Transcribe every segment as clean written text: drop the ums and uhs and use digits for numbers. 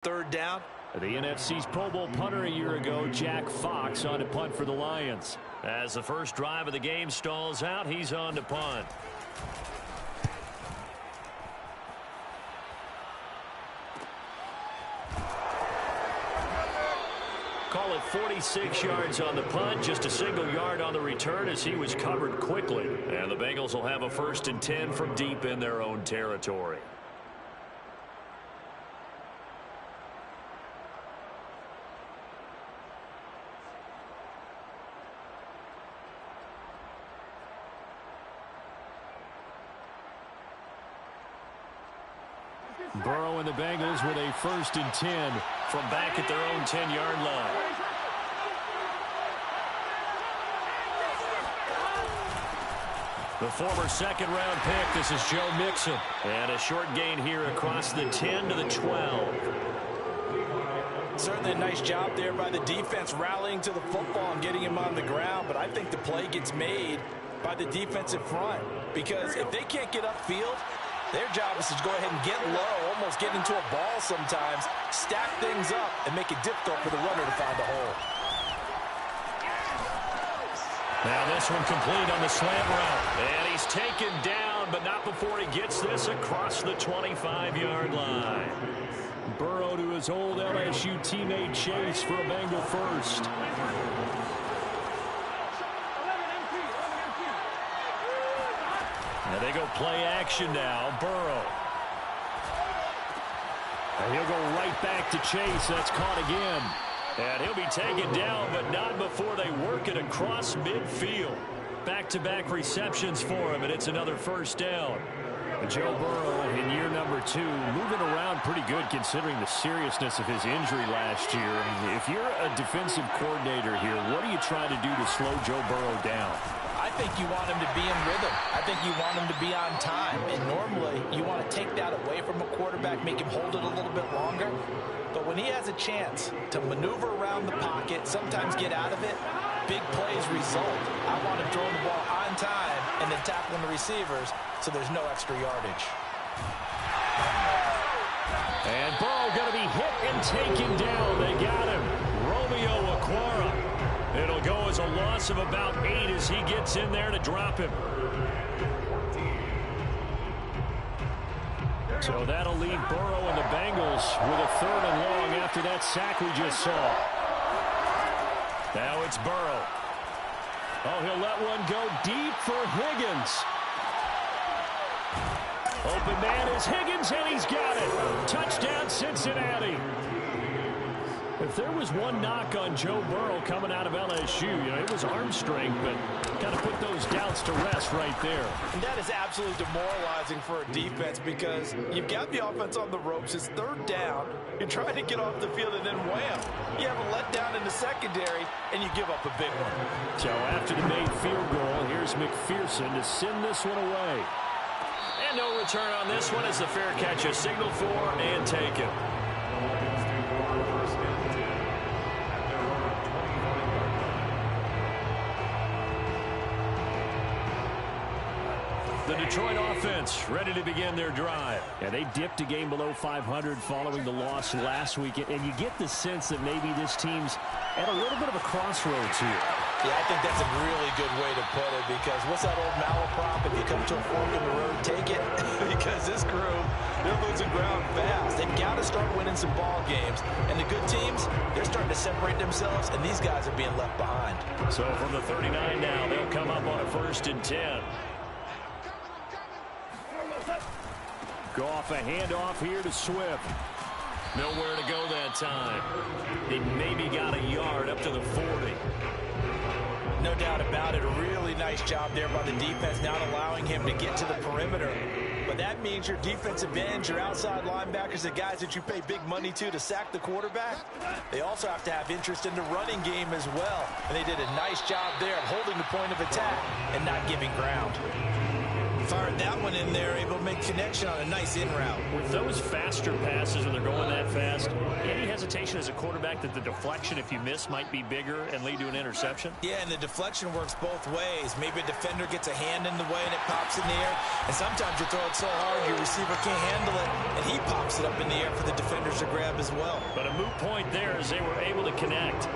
Third down. The NFC's Pro Bowl punter a year ago, Jack Fox, on to punt for the Lions. As the first drive of the game stalls out, he's on to punt. Call it 46 yards on the punt, just a single yard on the return as he was covered quickly. And the Bengals will have a 1st and 10 from deep in their own territory. Burrow and the Bengals with a 1st and 10 from back at their own 10-yard line. The former second-round pick, this is Joe Mixon. And a short gain here across the 10 to the 12. Certainly a nice job there by the defense rallying to the football and getting him on the ground. But I think the play gets made by the defensive front. Because if they can't get upfield, their job is to go ahead and get low, almost get into a ball sometimes, stack things up, and make it difficult for the runner to find a hole. Now this one complete on the slant route. And he's taken down, but not before he gets this across the 25-yard line. Burrow to his old LSU teammate Chase for a Bengal first. And they go play action now. Burrow. And he'll go right back to Chase. That's caught again. And he'll be taken down, but not before they work it across midfield. Back-to-back receptions for him, and it's another 1st down. Joe Burrow in year number 2, moving around pretty good considering the seriousness of his injury last year. If you're a defensive coordinator here, what are you trying to do to slow Joe Burrow down? I think you want him to be in rhythm. I think you want him to be on time. And normally, you want to take that away from a quarterback, make him hold it a little bit longer. But when he has a chance to maneuver around the pocket, sometimes get out of it, big plays result. I want him throwing the ball on time and then tackling the receivers so there's no extra yardage. And Burrow going to be hit and taken down. They got him. Romeo Okwara. It'll go as a loss of about 8 as he gets in there to drop him. So that'll leave Burrow and the Bengals with a 3rd and long after that sack we just saw. Now it's Burrow. Oh, he'll let one go deep for Higgins. Open man is Higgins, and he's got it. Touchdown, Cincinnati. If there was one knock on Joe Burrow coming out of LSU, it was arm strength, but kind of put those doubts to rest right there. And that is absolutely demoralizing for a defense because you've got the offense on the ropes. It's 3rd down. You're trying to get off the field, and then wham, you have a letdown in the secondary, and you give up a big one. So after the made field goal, here's McPherson to send this one away. And no return on this one as the fair catch is signaled for and taken. The Detroit offense ready to begin their drive. Yeah, they dipped a game below 500 following the loss last week, and you get the sense that maybe this team's at a little bit of a crossroads here. Yeah, I think that's a really good way to put it because what's that old malaprop? If you come to a fork in the road, take it. Because this crew, they're losing ground fast. They've got to start winning some ball games. And the good teams, they're starting to separate themselves, and these guys are being left behind. So from the 39 now, they'll come up on a 1st and 10. Go off a handoff here to Swift. Nowhere to go that time. He maybe got a yard up to the 40. No doubt about it. A really nice job there by the defense, not allowing him to get to the perimeter. But that means your defensive ends, your outside linebackers, the guys that you pay big money to sack the quarterback, they also have to have interest in the running game as well. And they did a nice job there of holding the point of attack and not giving ground. fired that one in there, able to make connection on a nice in route. With those faster passes when they're going that fast, any hesitation as a quarterback that the deflection, if you miss, might be bigger and lead to an interception? Yeah, and the deflection works both ways. Maybe a defender gets a hand in the way and it pops in the air. And sometimes you throw it so hard your receiver can't handle it, and he pops it up in the air for the defenders to grab as well. But a moot point there as they were able to connect.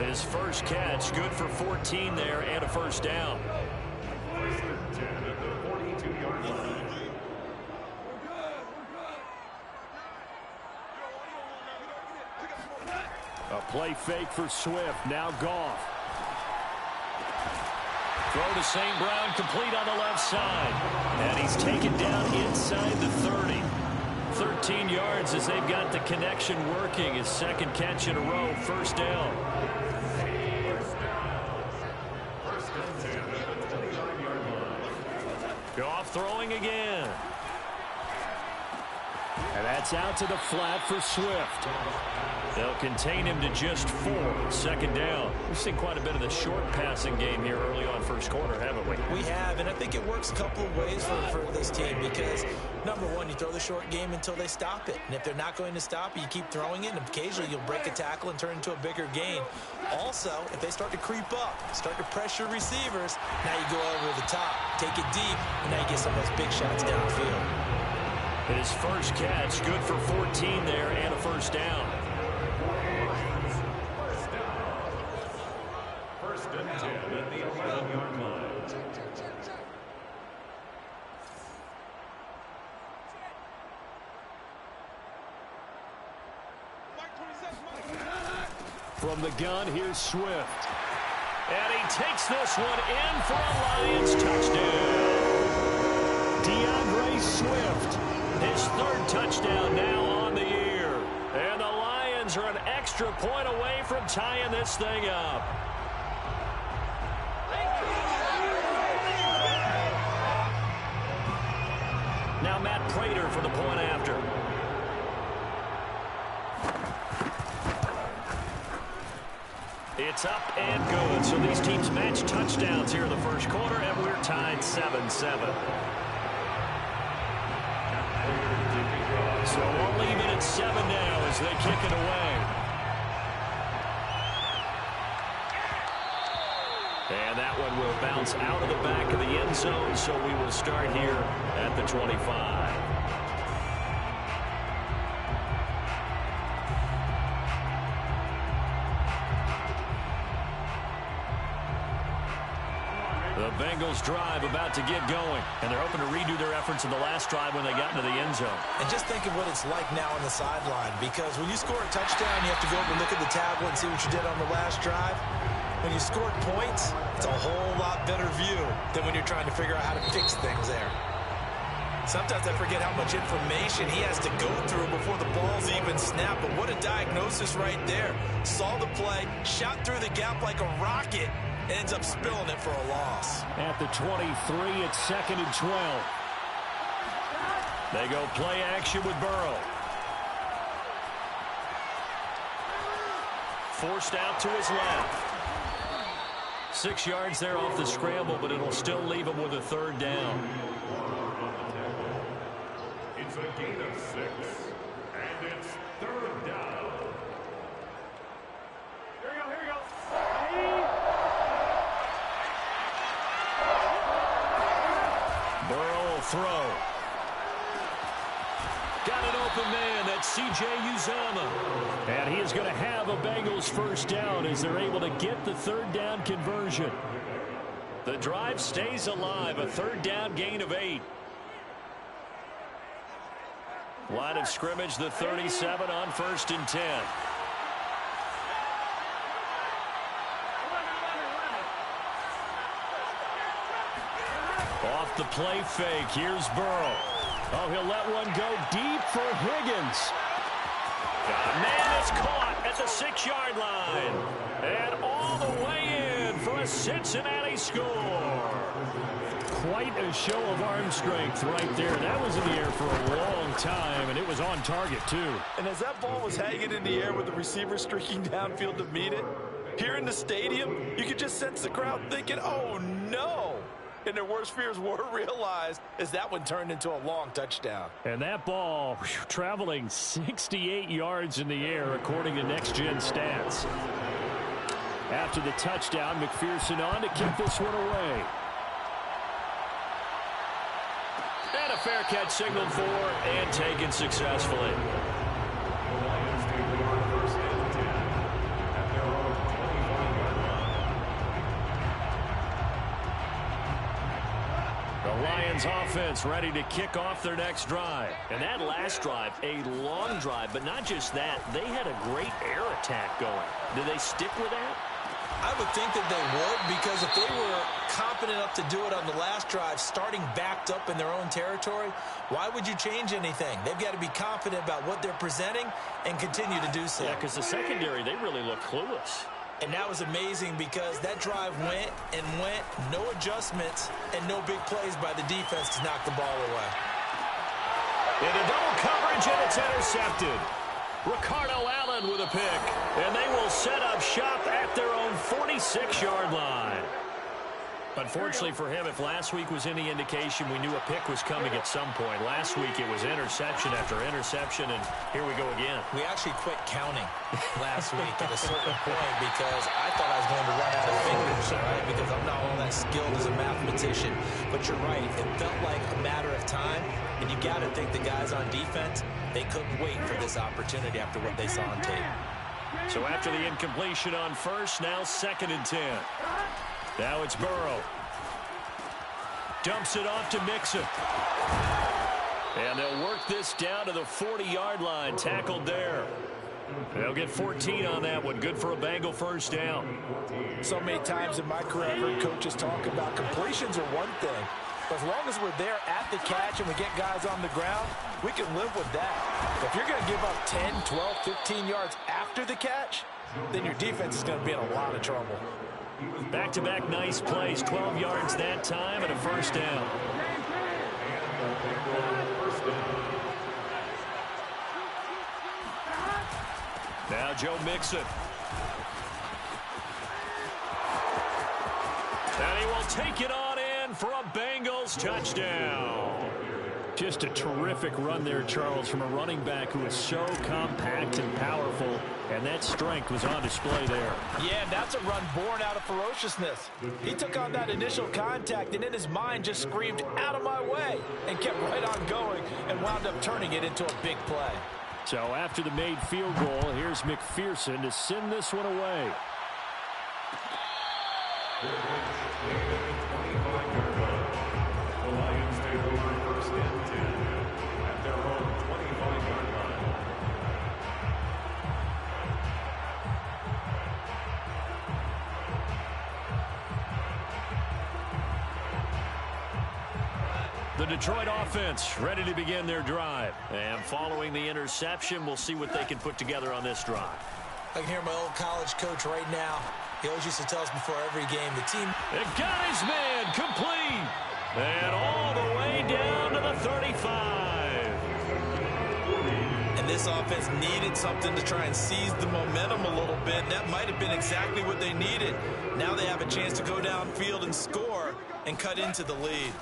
His first catch, good for 14 there and a first down. A play fake for Swift. Now Goff. Throw to St. Brown, complete on the left side. And he's taken down inside the 30. 13 yards as they've got the connection working. His second catch in a row, first down. Goff throwing again. And that's out to the flat for Swift. They'll contain him to just 4. Second down. We've seen quite a bit of the short passing game here early on first quarter, haven't we? We have, and I think it works a couple of ways for this team because, number one, you throw the short game until they stop it. And if they're not going to stop it, you keep throwing it, and occasionally you'll break a tackle and turn it into a bigger gain. Also, if they start to creep up, start to pressure receivers, now you go over the top, take it deep, and now you get some of those big shots downfield. His first catch, good for 14 there and a first down. First and 10 at the 11-yard line. From the gun, here's Swift. And he takes this one in for a Lions touchdown. DeAndre Swift. His third touchdown now on the year. And the Lions are an extra point away from tying this thing up. Now Matt Prater for the point after. It's up and good. So these teams match touchdowns here in the first quarter, and we're tied 7-7. So we'll leave it at 7 now as they kick it away. And that one will bounce out of the back of the end zone, so we will start here at the 25. The Bengals drive about to get going, and they're hoping to redo their efforts in the last drive when they got into the end zone. And just think of what it's like now on the sideline, because when you score a touchdown, you have to go over and look at the tablet and see what you did on the last drive. When you scored points, it's a whole lot better view than when you're trying to figure out how to fix things there. Sometimes I forget how much information he has to go through before the ball's even snapped, but what a diagnosis right there. Saw the play, shot through the gap like a rocket, and ends up spilling it for a loss. At the 23, it's 2nd and 12. They go play action with Burrow. Forced out to his left. 6 yards there off the scramble, but it'll still leave him with a third down. It's a gain of 6, and it's third down. Here we go. Burrow will throw. Got an open man. That's C.J. Uzomah. And he is going to have a Bengals first down as they're able to get the third down conversion. The drive stays alive. A third down gain of 8. Line of scrimmage, the 37 on 1st and 10. Off the play fake. Here's Burrow. Oh, he'll let one go deep for Higgins. Man is caught at the 6-yard line. And all the way in for a Cincinnati score. Quite a show of arm strength right there. That was in the air for a long time, and it was on target, too. And as that ball was hanging in the air with the receiver streaking downfield to meet it, here in the stadium, you could just sense the crowd thinking, oh, no. and their worst fears were realized as that one turned into a long touchdown. And that ball traveling 68 yards in the air, according to Next Gen Stats. After the touchdown, McPherson on to kick this one away. And a fair catch signaled for and taken successfully. The Lions offense ready to kick off their next drive. And that last drive, a long drive, but not just that. They had a great air attack going. Do they stick with that? I would think that they would, because if they were competent enough to do it on the last drive, starting backed up in their own territory, why would you change anything? They've got to be confident about what they're presenting and continue to do so. Yeah, because the secondary, they really look clueless. And that was amazing because that drive went and went, no adjustments, and no big plays by the defense to knock the ball away. Into double coverage, and it's intercepted. Ricardo Allen with a pick, and they will set up shop at their own 46-yard line. Unfortunately for him, if last week was any indication, we knew a pick was coming at some point. Last week it was interception after interception, and here we go again. We actually quit counting last week at a certain point because I thought I was going to run out of fingers, right? Because I'm not all that skilled as a mathematician. But you're right, it felt like a matter of time, and you got to think the guys on defense, they couldn't wait for this opportunity after what they saw on tape. So after the incompletion on first, now 2nd and 10. Now it's Burrow. Dumps it off to Mixon. And they'll work this down to the 40-yard line. Tackled there. They'll get 14 on that one. Good for a Bengal first down. So many times in my career, I've heard coaches talk about completions are one thing. But as long as we're there at the catch and we get guys on the ground, we can live with that. If you're going to give up 10, 12, 15 yards after the catch, then your defense is going to be in a lot of trouble. Back-to-back nice plays. 12 yards that time and a first down. Now Joe Mixon. And he will take it on in for a Bengals touchdown. Just a terrific run there, Charles, from a running back who is so compact and powerful, and that strength was on display there. Yeah, that's a run born out of ferociousness. He took on that initial contact, and in his mind just screamed, "out of my way," and kept right on going and wound up turning it into a big play. So after the made field goal, here's McPherson to send this one away. The Detroit offense ready to begin their drive. And following the interception, we'll see what they can put together on this drive. I can hear my old college coach right now. He always used to tell us before every game, the team... It got his man complete. And all the way down to the 35. And this offense needed something to try and seize the momentum a little bit. That might have been exactly what they needed. Now they have a chance to go downfield and score and cut into the lead.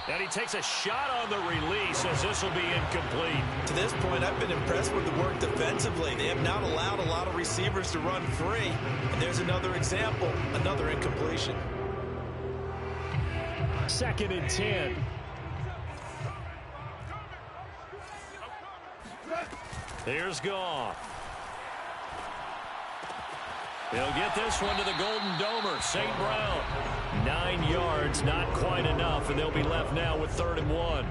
And he takes a shot on the release as this will be incomplete. To this point, I've been impressed with the work defensively. They have not allowed a lot of receivers to run free. And there's another example, another incompletion. 2nd and 10. Here's Goff. He'll get this one to the Golden Domer, St. Brown. 9 yards, not quite enough, and they'll be left now with 3rd and 1.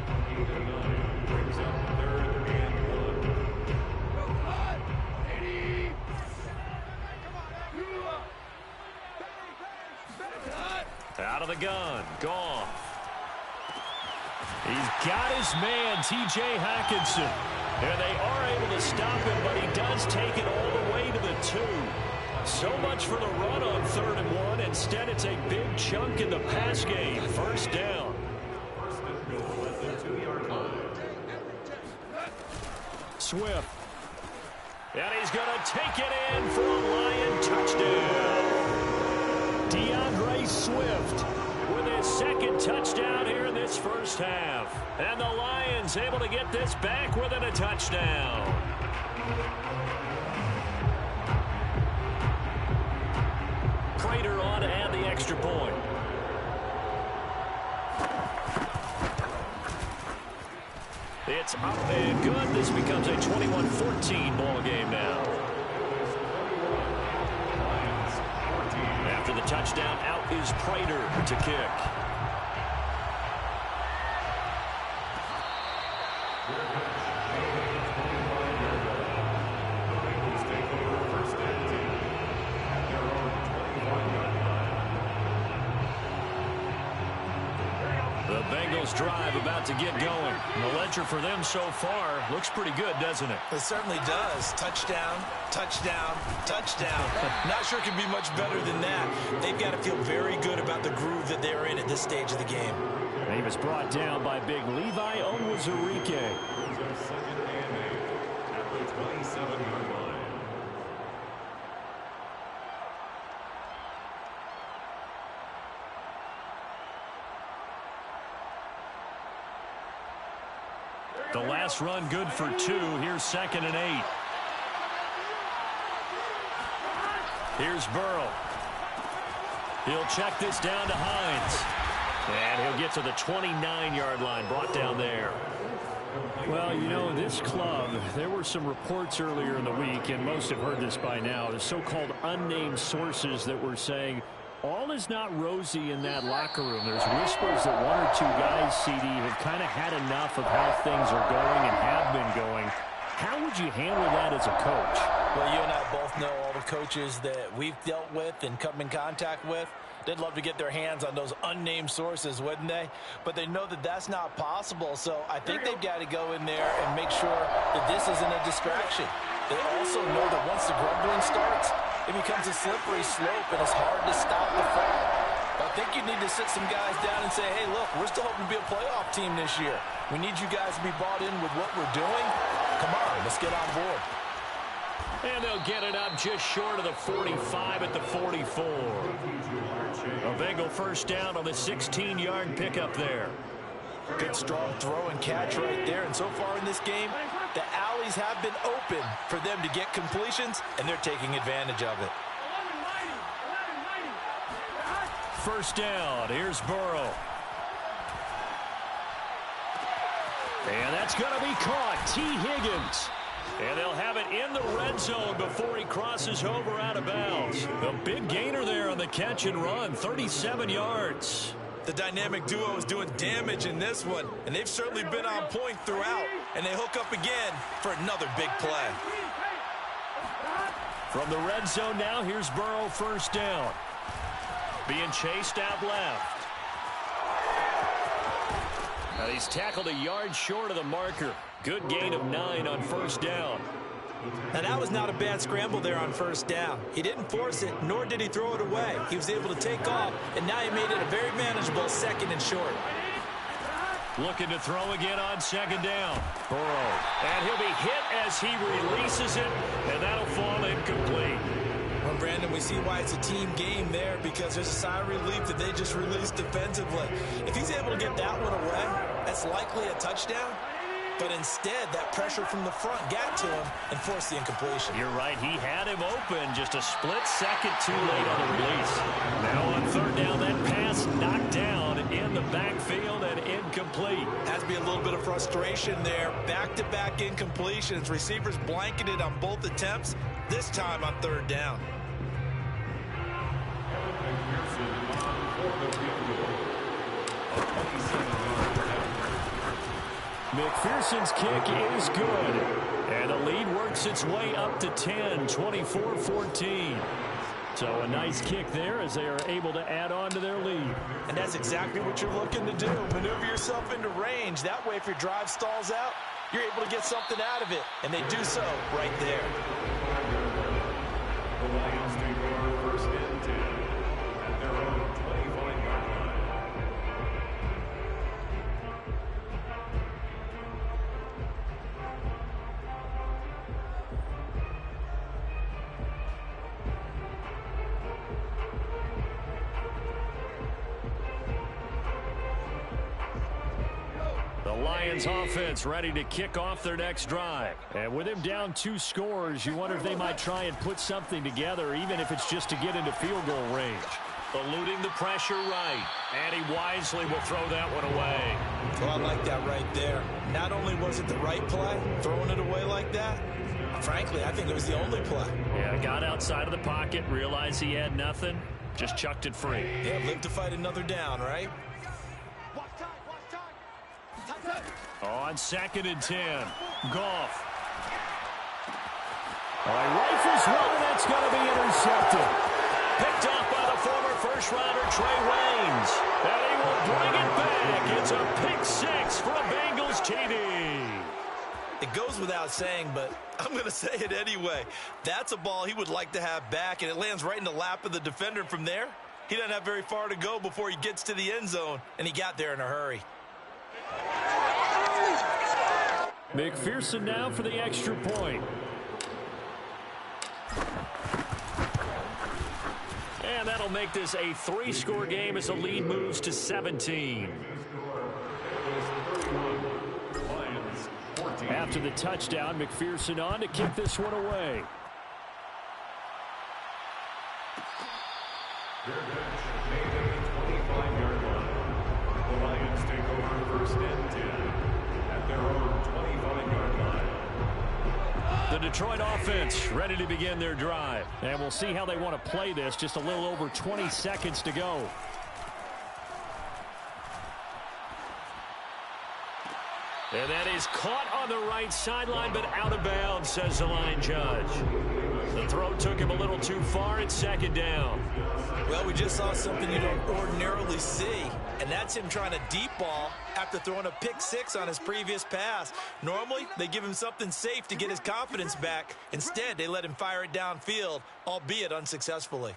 Out of the gun, Goff. He's got his man, T.J. Hockenson. And they are able to stop him, but he does take it all the way to the 2. So much for the run on 3rd and 1. Instead, it's a big chunk in the pass game. First down. Swift. And he's going to take it in for a Lion touchdown. DeAndre Swift with his second touchdown here in this first half. And the Lions able to get this back within a touchdown. Prater on to add the extra point. It's up and good. This becomes a 21-14 ball game now. After the touchdown, out is Prater to kick. The Bengals drive about to get going. The ledger for them so far looks pretty good, doesn't it? It certainly does. Touchdown, touchdown, touchdown. Not sure it can be much better than that. They've got to feel very good about the groove that they're in at this stage of the game. He was brought down by big Levi Onwuzurike. The last run good for 2. Here's 2nd and 8. Here's Burrow. He'll check this down to Hines. And he'll get to the 29-yard line, brought down there. Well, you know, this club, there were some reports earlier in the week, and most have heard this by now, the so-called unnamed sources that were saying all is not rosy in that locker room. There's whispers that 1 or 2 guys, CD, have kind of had enough of how things are going and have been going. How would you handle that as a coach? Well, you and I both know all the coaches that we've dealt with and come in contact with. They'd love to get their hands on those unnamed sources, wouldn't they? But they know that that's not possible, so I think they've got to go in there and make sure that this isn't a distraction. They also know that once the grumbling starts, it becomes a slippery slope, and it's hard to stop the fall. I think you need to sit some guys down and say, hey, look, we're still hoping to be a playoff team this year. We need you guys to be bought in with what we're doing. Come on, let's get on board. And they'll get it up just short of the 45 at the 44. A Bengal first down on the 16-yard pickup there. Good strong throw and catch right there. And so far in this game, the alleys have been open for them to get completions, and they're taking advantage of it. First down. Here's Burrow. And that's going to be caught. T. Higgins. And they'll have it in the red zone before he crosses over out of bounds. A big gainer there on the catch and run, 37 yards. The dynamic duo is doing damage in this one, and they've certainly been on point throughout. And they hook up again for another big play. From the red zone now, here's Burrow first down. Being chased out left. Now he's tackled a yard short of the marker. Good gain of 9 on first down. Now that was not a bad scramble there on first down. He didn't force it, nor did he throw it away. He was able to take off, and now he made it a very manageable 2nd and short. Looking to throw again on 2nd down. Burrow. And he'll be hit as he releases it, and that'll fall incomplete. Well, Brandon, we see why it's a team game there, because there's a sigh of relief that they just released defensively. If he's able to get that one away, that's likely a touchdown. But instead, that pressure from the front got to him and forced the incompletion. You're right. He had him open, just a split second too late on the release. Now on third down, that pass knocked down in the backfield and incomplete. Has to be a little bit of frustration there. Back-to-back incompletions. Receivers blanketed on both attempts, this time on third down. McPherson's kick is good. And the lead works its way up to 10, 24-14. So a nice kick there as they are able to add on to their lead. And that's exactly what you're looking to do. Maneuver yourself into range. That way, if your drive stalls out, you're able to get something out of it. And they do so right there. The Lions take over first and 10 at their own 25-yard line. Lions offense ready to kick off their next drive. And with him down 2 scores, you wonder if they might try and put something together, even if it's just to get into field goal range. Eluding the pressure right. And he wisely will throw that one away. Well, I like that right there. Not only was it the right play, throwing it away like that, frankly, I think it was the only play. Yeah, got outside of the pocket, realized he had nothing, just chucked it free. Yeah, live to fight another down, right? On 2nd and 10, Goff. Rifles one, that's going to be intercepted. Picked off by the former first-rounder Trey Waynes. And he will bring it back. It's a pick 6 for a Bengals TD. It goes without saying, but I'm going to say it anyway. That's a ball he would like to have back, and it lands right in the lap of the defender. From there, he doesn't have very far to go before he gets to the end zone, and he got there in a hurry. McPherson now for the extra point. And that'll make this a 3-score game as the lead moves to 17. After the touchdown, McPherson on to kick this one away. Their bench made at the 25-yard line. The Lions take over 1st and 10 at their own 25-yard line. The Detroit offense ready to begin their drive. And we'll see how they want to play this. Just a little over 20 seconds to go. And that is caught on the right sideline, but out of bounds, says the line judge. The throw took him a little too far. It's 2nd down. Well, we just saw something you don't ordinarily see, and that's him trying to deep ball after throwing a pick 6 on his previous pass. Normally, they give him something safe to get his confidence back. Instead, they let him fire it downfield, albeit unsuccessfully.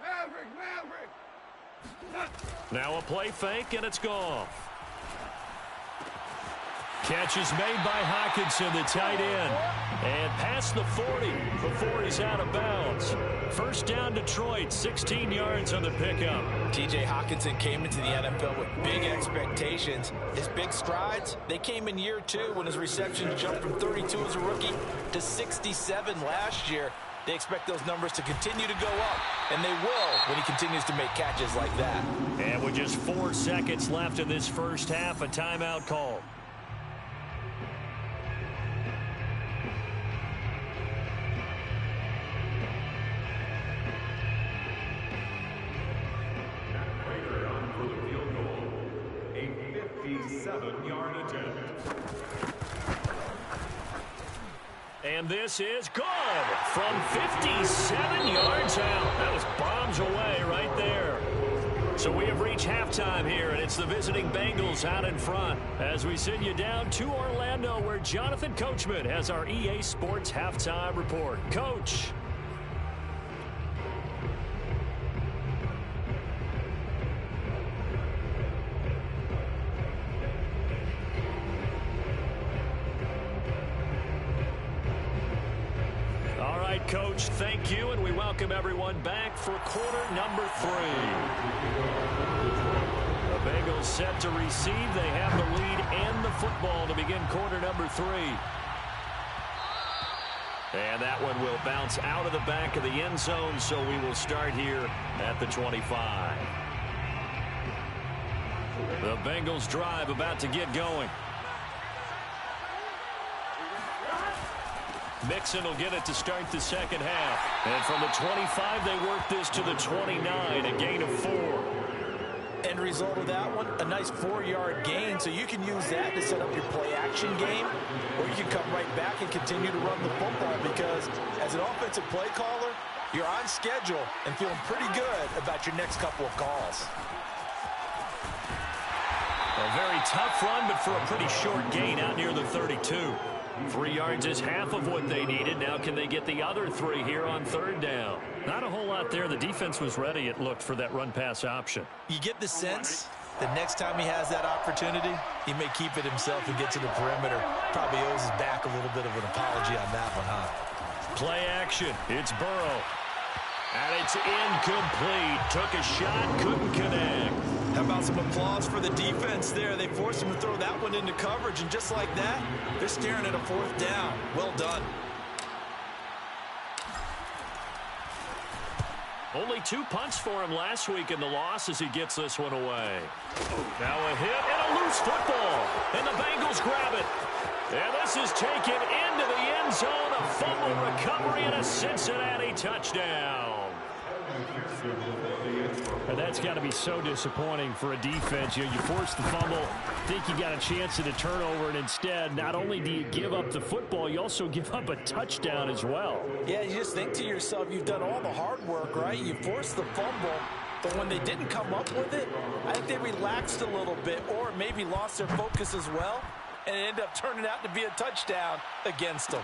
Maverick! Now a play fake, and it's gone. Catch is made by Hockenson, the tight end. And past the 40 before he's out of bounds. 1st down Detroit, 16 yards on the pickup. T.J. Hockenson came into the NFL with big expectations. His big strides, they came in year 2 when his receptions jumped from 32 as a rookie to 67 last year. They expect those numbers to continue to go up, and they will when he continues to make catches like that. And with just 4 seconds left in this first half, a timeout call. Prater on for the field goal. A 57-yard attempt. And this is good from 57 yards out. That was bombs away right there. So we have reached halftime here, and it's the visiting Bengals out in front as we send you down to Orlando, where Jonathan Coachman has our EA Sports halftime report. Coach. Coach, thank you, and we welcome everyone back for quarter number 3. The Bengals set to receive. They have the lead and the football to begin quarter number 3. And that one will bounce out of the back of the end zone, so we will start here at the 25. The Bengals drive about to get going. Mixon will get it to start the second half. And from the 25, they work this to the 29, a gain of 4. End result of that one, a nice 4-yard gain, so you can use that to set up your play-action game, or you can come right back and continue to run the football, because as an offensive play caller, you're on schedule and feeling pretty good about your next couple of calls. A very tough run, but for a pretty short gain out near the 32. 3 yards is half of what they needed. Now can they get the other 3 here on 3rd down? Not a whole lot there. The defense was ready, it looked, for that run-pass option. You get the sense that next time he has that opportunity, he may keep it himself and get to the perimeter. Probably owes his back a little bit of an apology on that one, huh? Play action. It's Burrow. And it's incomplete. Took a shot, couldn't connect. How about some applause for the defense there? They forced him to throw that one into coverage, and just like that, they're staring at a 4th down. Well done. Only 2 punts for him last week in the loss as he gets this one away. Now a hit and a loose football. And the Bengals grab it. And this is taken into the end zone. A fumble recovery and a Cincinnati touchdown. And that's got to be so disappointing for a defense. You force the fumble, think you got a chance at a turnover, and instead, not only do you give up the football, you also give up a touchdown as well. Yeah, you just think to yourself, you've done all the hard work, right? You forced the fumble, but when they didn't come up with it, I think they relaxed a little bit or maybe lost their focus as well, and it ended up turning out to be a touchdown against them.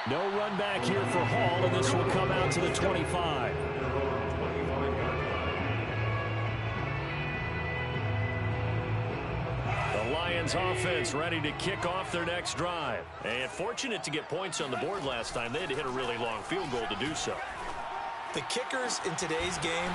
No run back here for Hall, and this will come out to the 25. The Lions offense ready to kick off their next drive. And fortunate to get points on the board last time. They had to hit a really long field goal to do so. The kickers in today's game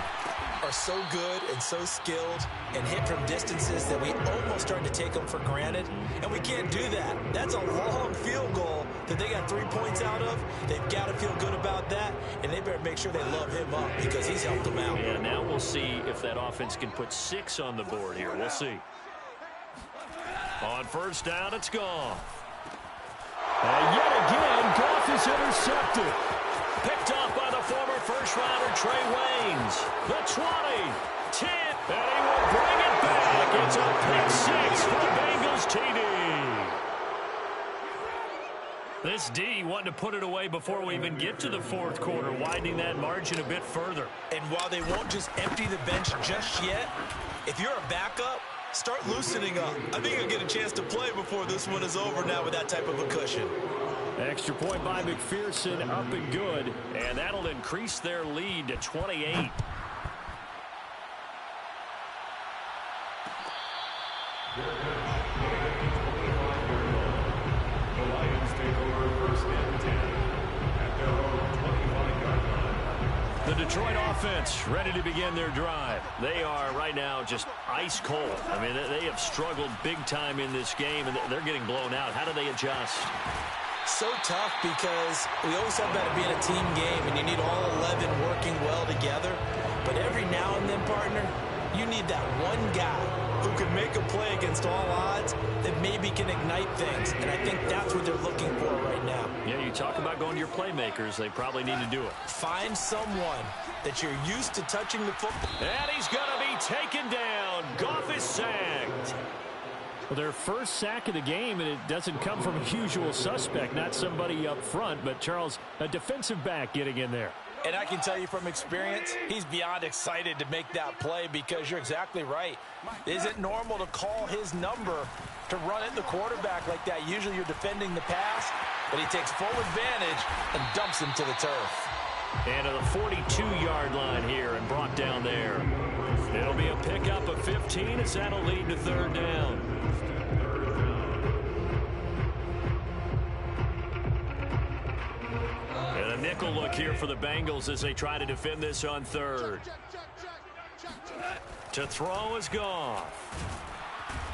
are so good and so skilled and hit from distances that we almost start to take them for granted, and we can't do that. That's a long field goal that they got 3 points out of. They've got to feel good about that, and they better make sure they love him up because he's helped them out. Yeah, now we'll see if that offense can put 6 on the board here. We'll see. On first down, it's Goff. And yet again, Goff is intercepted. Picked off by the former first-rounder Trey Waynes. The 20, 10, and he will bring it back. It's a pick 6 for the Bengals TD. This D wanting to put it away before we even get to the 4th quarter, widening that margin a bit further. And while they won't just empty the bench just yet, if you're a backup, start loosening up. I think you'll get a chance to play before this one is over now with that type of a cushion. Extra point by McPherson, up and good. And that'll increase their lead to 28. The Lions take over 1st and 10 at their own 25-yard line. The Detroit offense ready to begin their drive. They are right now just ice cold. I mean, they have struggled big time in this game, and they're getting blown out. How do they adjust? So tough because we always talk about it being a team game, and you need all 11 working well together. But every now and then, partner, you need that one guy who can make a play against all odds that maybe can ignite things. And I think that's what they're looking for right now. Yeah, you talk about going to your playmakers. They probably need to do it. Find someone that you're used to touching the football. And he's going to be taken down. Goff is sacked. Well, their first sack of the game, and it doesn't come from a usual suspect, not somebody up front, but Charles, a defensive back getting in there. And I can tell you from experience, he's beyond excited to make that play because you're exactly right. Is it normal to call his number to run at the quarterback like that? Usually you're defending the pass, but he takes full advantage and dumps him to the turf. And to the 42-yard line here and brought down there. It'll be a pickup of 15 as that'll lead to 3rd down. And a nickel look here for the Bengals as they try to defend this on 3rd. To throw is Goff.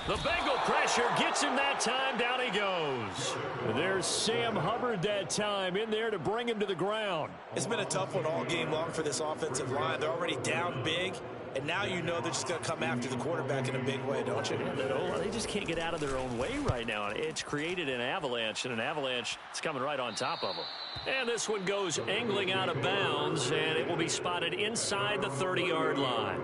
The Bengal pressure gets him that time. Down he goes. There's Sam Hubbard that time in there to bring him to the ground. It's been a tough one all game long for this offensive line. They're already down big, and now you know they're just going to come after the quarterback in a big way, don't you? Yeah, they just can't get out of their own way right now. It's created an avalanche, and an avalanche is coming right on top of them. And this one goes angling out of bounds, and it will be spotted inside the 30-yard line.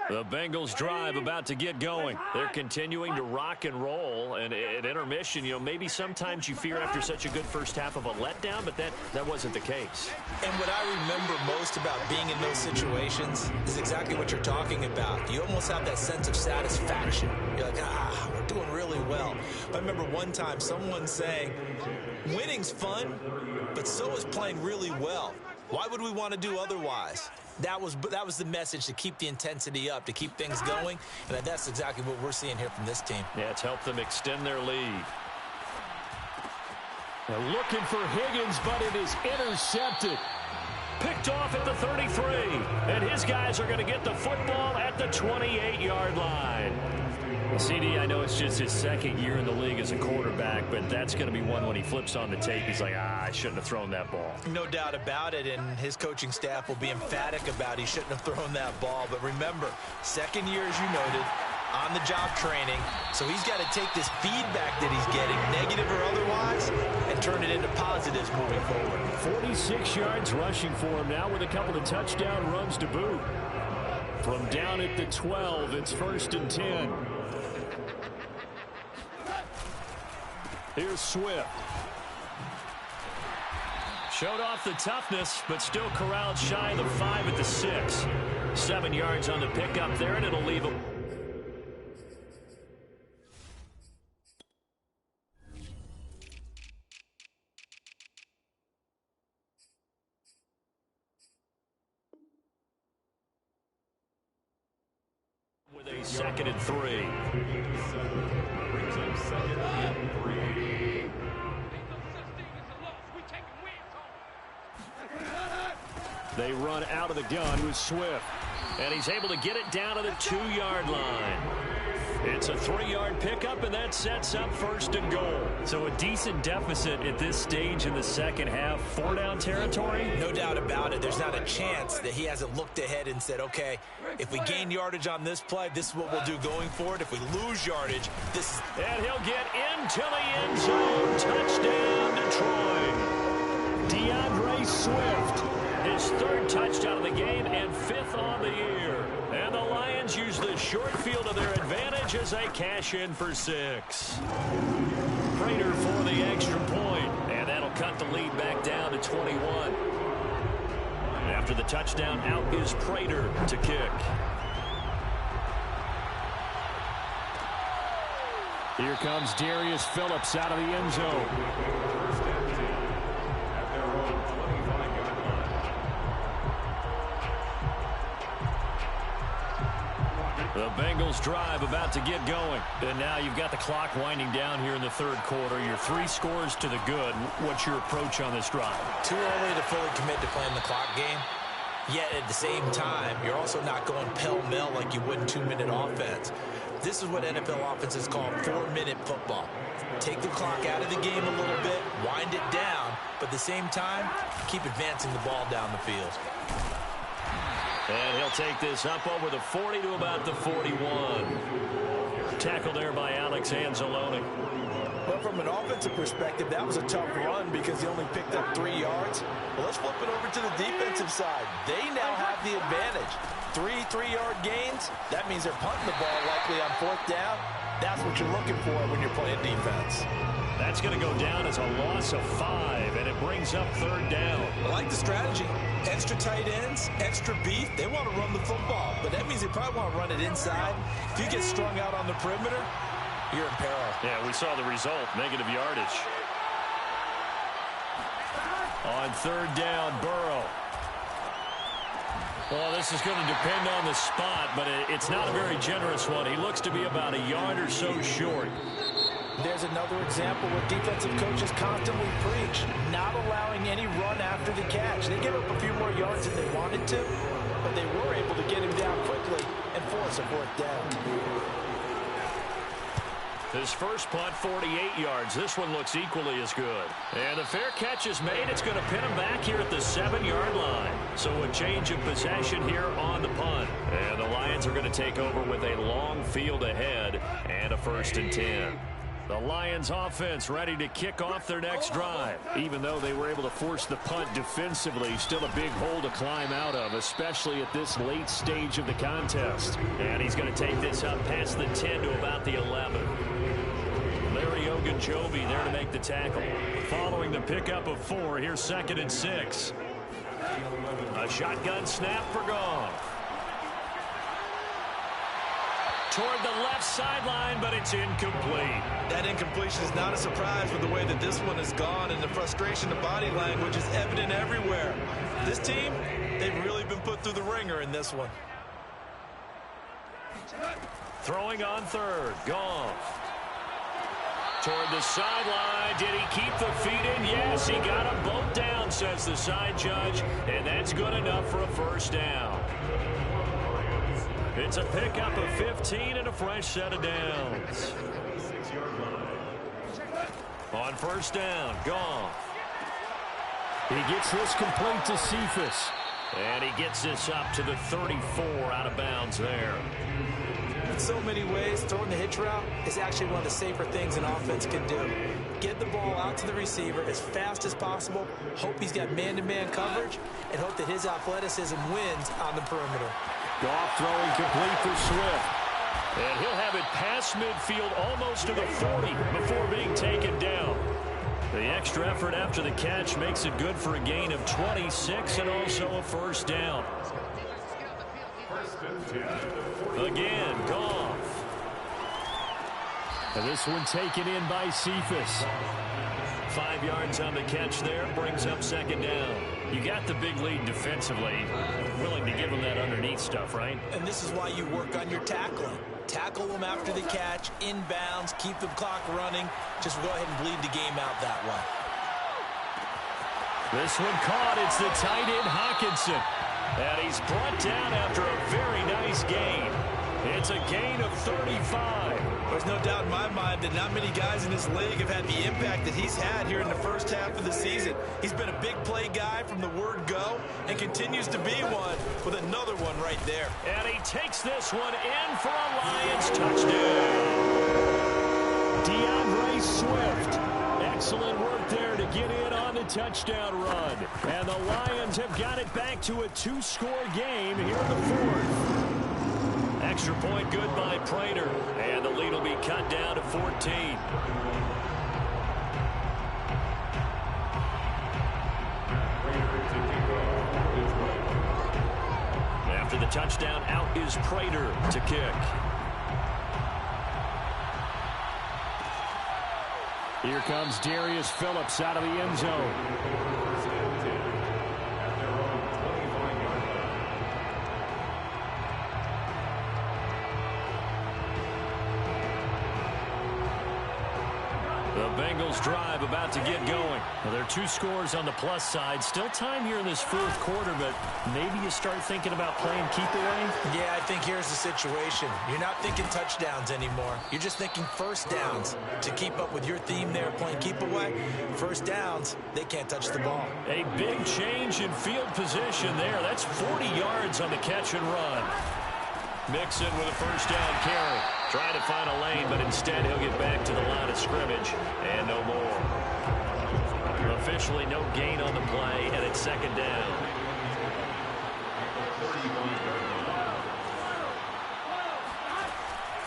The Bengals drive about to get going. They're continuing to rock and roll, and at intermission, maybe sometimes you fear after such a good first half of a letdown, but that wasn't the case. And what I remember most about being in those situations is exactly what you're talking about. You almost have that sense of satisfaction. You're like, we're doing really well. I remember one time someone saying, winning's fun, but so is playing really well. Why would we want to do otherwise? That was the message, to keep the intensity up, to keep things going, and that's exactly what we're seeing here from this team. Yeah, it's helped them extend their lead. They're looking for Higgins, but it is intercepted. Picked off at the 33. And his guys are going to get the football at the 28-yard line. CD, I know it's just his second year in the league as a quarterback, but that's going to be one when he flips on the tape. He's like, I shouldn't have thrown that ball. No doubt about it, and his coaching staff will be emphatic about he shouldn't have thrown that ball. But remember, second year, as you noted, on-the-job training, so he's got to take this feedback that he's getting, negative or otherwise, and turn it into positives moving forward. 46 yards rushing for him now with a couple of touchdown runs to boot. From down at the 12, it's 1st and 10. Here's Swift. Showed off the toughness, but still corralled shy of the 5 at the 6. 7 yards on the pickup there, and it'll leave him. With a 2nd and 3. Brings up 2nd and 3. They run out of the gun with Swift. And he's able to get it down to the 2-yard line. It's a 3-yard pickup, and that sets up 1st and goal. So a decent deficit at this stage in the second half. 4-down territory? No doubt about it. There's not a chance that he hasn't looked ahead and said, okay, if we gain yardage on this play, this is what we'll do going forward. If we lose yardage, this is... And he'll get into the end zone. Touchdown, Detroit. DeAndre Swift. His 3rd touchdown of the game and 5th on the year. And the Lions use the short field to their advantage as they cash in for 6. Prater for the extra point. And that'll cut the lead back down to 21. After the touchdown, out is Prater to kick. Here comes Darius Phillips out of the end zone. 1st and 10 at their own 25-yard line. The Bengals drive about to get going. And now you've got the clock winding down here in the 3rd quarter. Your 3 scores to the good. What's your approach on this drive? Too early to fully commit to playing the clock game. Yet at the same time, you're also not going pell-mell like you would in 2-minute offense. This is what NFL offenses call 4-minute football. Take the clock out of the game a little bit, wind it down, but at the same time, keep advancing the ball down the field. And he'll take this up over the 40 to about the 41. Tackle there by Alex Anzalone. But from an offensive perspective, that was a tough run because he only picked up 3 yards. Well, let's flip it over to the defensive side. They now have the advantage. 3 3-yard gains, that means they're punting the ball likely on 4th down. That's what you're looking for when you're playing defense. That's going to go down as a loss of 5, and it brings up 3rd down. I like the strategy. Extra tight ends, extra beef. They want to run the football, but that means they probably want to run it inside. If you get strung out on the perimeter, you're in peril. Yeah, we saw the result, negative yardage. On 3rd down, Burrow. Well, this is going to depend on the spot, but it's not a very generous one. He looks to be about a yard or so short. There's another example where defensive coaches constantly preach, not allowing any run after the catch. They give up a few more yards than they wanted to, but they were able to get him down quickly and force a 4th down. His first punt, 48 yards. This one looks equally as good. And the fair catch is made. It's going to pin him back here at the 7-yard line. So a change of possession here on the punt. And the Lions are going to take over with a long field ahead and a 1st and 10. The Lions offense ready to kick off their next drive. Even though they were able to force the punt defensively, still a big hole to climb out of, especially at this late stage of the contest. And he's going to take this up past the 10 to about the 11. Larry Ogunjobi there to make the tackle. Following the pickup of 4, here's 2nd and 6. A shotgun snap for Goff. Toward the left sideline, but it's incomplete. That incompletion is not a surprise with the way that this one has gone, and the frustration, the body language is evident everywhere. This team, they've really been put through the ringer in this one. Throwing on 3rd, Goff. Toward the sideline. Did he keep the feet in? Yes, he got them both down, says the side judge. And that's good enough for a first down. It's a pickup of 15 and a fresh set of downs. On first down, Goff. He gets this complete to Cephas. And he gets this up to the 34 out of bounds there. In so many ways, throwing the hitch route is actually one of the safer things an offense can do. Get the ball out to the receiver as fast as possible, hope he's got man-to-man coverage, and hope that his athleticism wins on the perimeter. Goff throwing complete for Swift. And he'll have it past midfield almost to the 40 before being taken down. The extra effort after the catch makes it good for a gain of 26 and also a first down. Again, Goff. And this one taken in by Cephas. 5 yards on the catch there, brings up second down. You got the big lead defensively. Willing to give them that underneath stuff, right? And this is why you work on your tackling. Tackle them after the catch, inbounds, keep the clock running. Just go ahead and bleed the game out that way. This one caught. It's the tight end, Hawkinson. And he's brought down after a very nice gain. It's a gain of 35. There's no doubt in my mind that not many guys in this league have had the impact that he's had here in the first half of the season. He's been a big play guy from the word go and continues to be one with another one right there. And he takes this one in for a Lions touchdown. DeAndre Swift. Excellent work there to get in on the touchdown run. And the Lions have got it back to a 2-score game here in the fourth. Extra point good by Prater. And the lead will be cut down to 14. After the touchdown, out is Prater to kick. Here comes Darius Phillips out of the end zone. Bengals drive about to get going. Well, there are 2 scores on the plus side. Still time here in this fourth quarter, but maybe you start thinking about playing keep away? Yeah, I think here's the situation. You're not thinking touchdowns anymore. You're just thinking first downs. To keep up with your theme there, playing keep away, first downs, they can't touch the ball. A big change in field position there. That's 40 yards on the catch and run. Mixon with a first down carry. Trying to find a lane, but instead he'll get back to the line of scrimmage. And no more. Officially no gain on the play, and it's second down.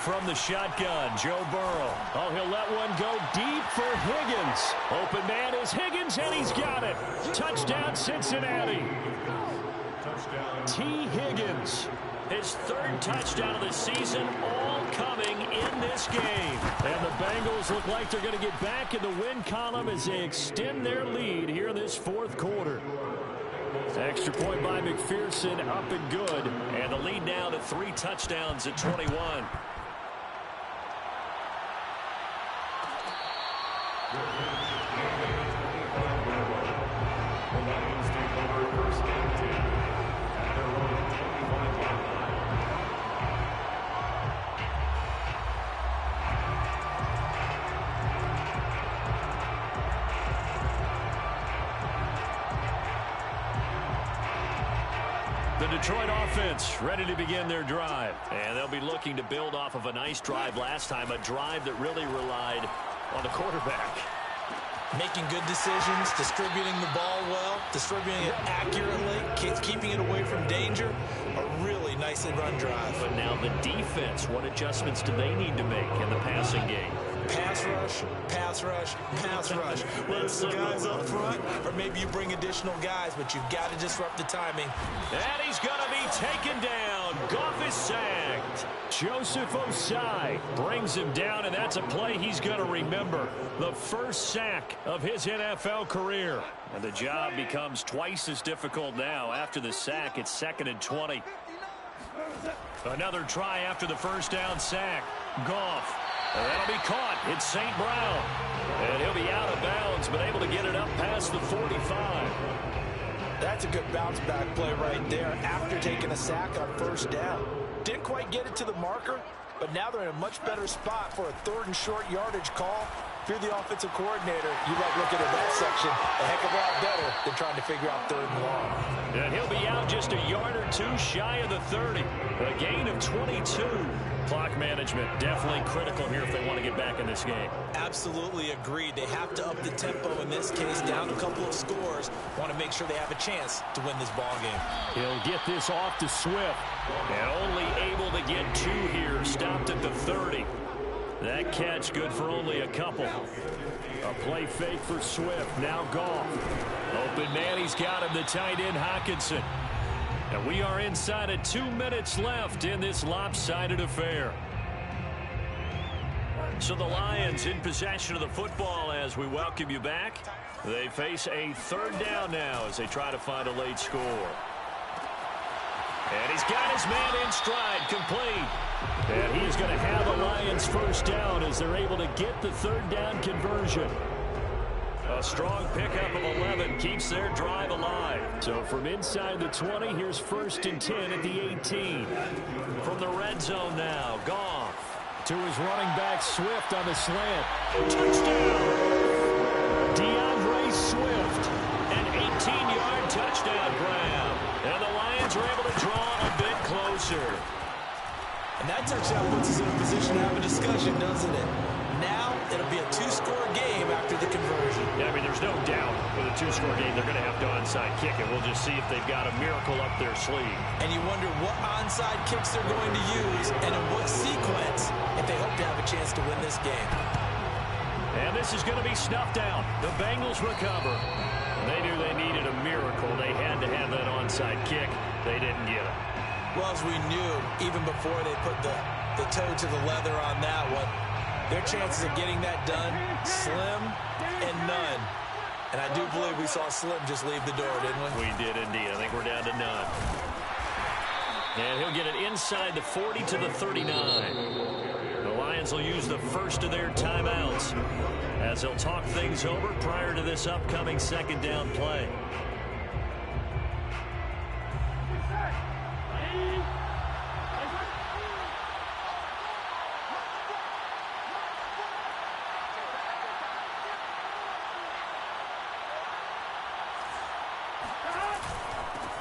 From the shotgun, Joe Burrow. Oh, he'll let one go deep for Higgins. Open man is Higgins, and he's got it. Touchdown, Cincinnati. T. Higgins. His 3rd touchdown of the season, all coming in this game. And the Bengals look like they're going to get back in the win column as they extend their lead here in this fourth quarter. Extra point by McPherson, up and good. And the lead now to 3 touchdowns at 21. The Detroit offense ready to begin their drive. And they'll be looking to build off of a nice drive last time, a drive that really relied on the quarterback. Making good decisions, distributing the ball well, distributing it accurately, keeping it away from danger. A really nicely run drive. But now the defense, what adjustments do they need to make in the passing game? Pass rush, pass rush, pass rush. Whether it's the guys up front or maybe you bring additional guys, but you've got to disrupt the timing. And he's going to be taken down. Goff is sacked. Joseph Osai brings him down, and that's a play he's going to remember. The first sack of his NFL career. And the job becomes twice as difficult now. After the sack, it's 2nd and 20. Another try after the first down sack. Goff. And that'll be caught. It's St. Brown. And he'll be out of bounds, but able to get it up past the 45. That's a good bounce back play right there after taking a sack on first down. Didn't quite get it to the marker, but now they're in a much better spot for a 3rd and short yardage call. If you're the offensive coordinator, you like looking at that section a heck of a lot better than trying to figure out 3rd and long. And he'll be out just a yard or two shy of the 30. A gain of 22. Clock management definitely critical here if they want to get back in this game. Absolutely agreed. They have to up the tempo in this case, down a couple of scores. Want to make sure they have a chance to win this ball game. He'll get this off to Swift. And only able to get 2 here. Stopped at the 30. That catch good for only a couple. A play fake for Swift. Now Goff. Open man, he's got him, the tight end Hockenson. And we are inside of 2 minutes left in this lopsided affair. So the Lions in possession of the football as we welcome you back. They face a 3rd down now as they try to find a late score. And he's got his man in stride, complete. And he's going to have the Lions first down as they're able to get the 3rd down conversion. A strong pickup of 11 keeps their drive alive. So from inside the 20, here's 1st and 10 at the 18. From the red zone now, Goff to his running back Swift on the slant. Touchdown! DeAndre Swift. An 18-yard touchdown grab. And the Lions are able to draw a bit closer. And that touchdown puts us in a position to have a discussion, doesn't it? Now it'll be a 2-score game after the conversion. Yeah, I mean, there's no doubt with a 2-score game they're going to have to onside kick it. We'll just see if they've got a miracle up their sleeve. And you wonder what onside kicks they're going to use and in what sequence if they hope to have a chance to win this game. And this is going to be snuffed out. The Bengals recover. They knew they needed a miracle. They had to have that onside kick. They didn't get it. Well, as we knew, even before they put the toe to the leather on that one, their chances of getting that done, slim and none. And I do believe we saw Slim just leave the door, didn't we? We did indeed. I think we're down to none. And he'll get it inside the 40 to the 39. The Lions will use the first of their timeouts as they'll talk things over prior to this upcoming 2nd down play.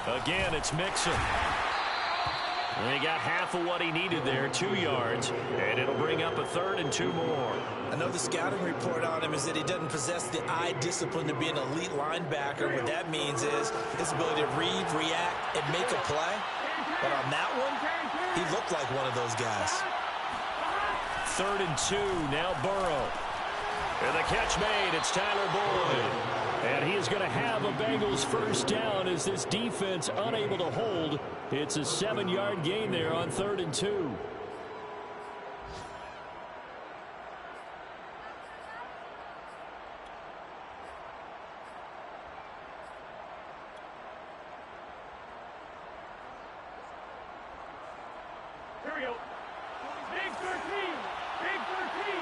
Again, it's Mixon. And he got half of what he needed there, 2 yards, and it'll bring up a 3rd and 2 more. I know the scouting report on him is that he doesn't possess the eye discipline to be an elite linebacker. What that means is his ability to read, react, and make a play. But on that one, he looked like one of those guys. 3rd and 2, now Burrow. And the catch made, it's Tyler Boyd. And he is going to have a Bengals first down as this defense unable to hold. It's a 7-yard gain there on 3rd and 2. Here we go. Big 13. Big 13.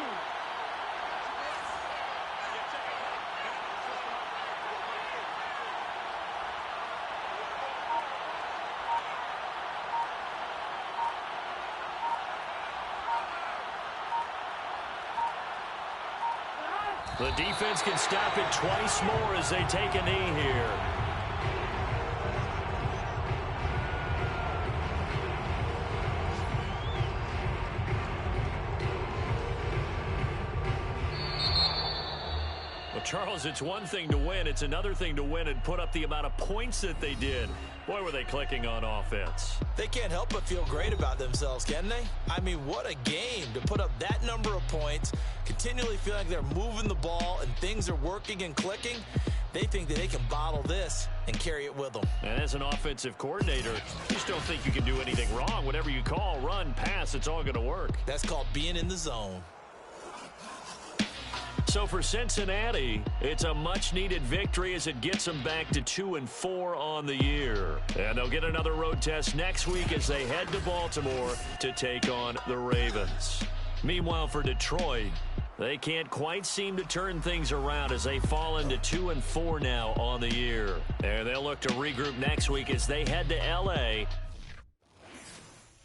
The defense can stop it twice more as they take a knee here. Well, Charles, it's one thing to win. It's another thing to win and put up the amount of points that they did. Boy, were they clicking on offense. They can't help but feel great about themselves, can they? I mean, what a game to put up that number of points, continually feel like they're moving the ball and things are working and clicking. They think that they can bottle this and carry it with them. And as an offensive coordinator, you just don't think you can do anything wrong. Whatever you call, run, pass, it's all going to work. That's called being in the zone. So for Cincinnati, it's a much-needed victory as it gets them back to 2-4 on the year. And they'll get another road test next week as they head to Baltimore to take on the Ravens. Meanwhile, for Detroit, they can't quite seem to turn things around as they fall into 2-4 now on the year. And they'll look to regroup next week as they head to L.A.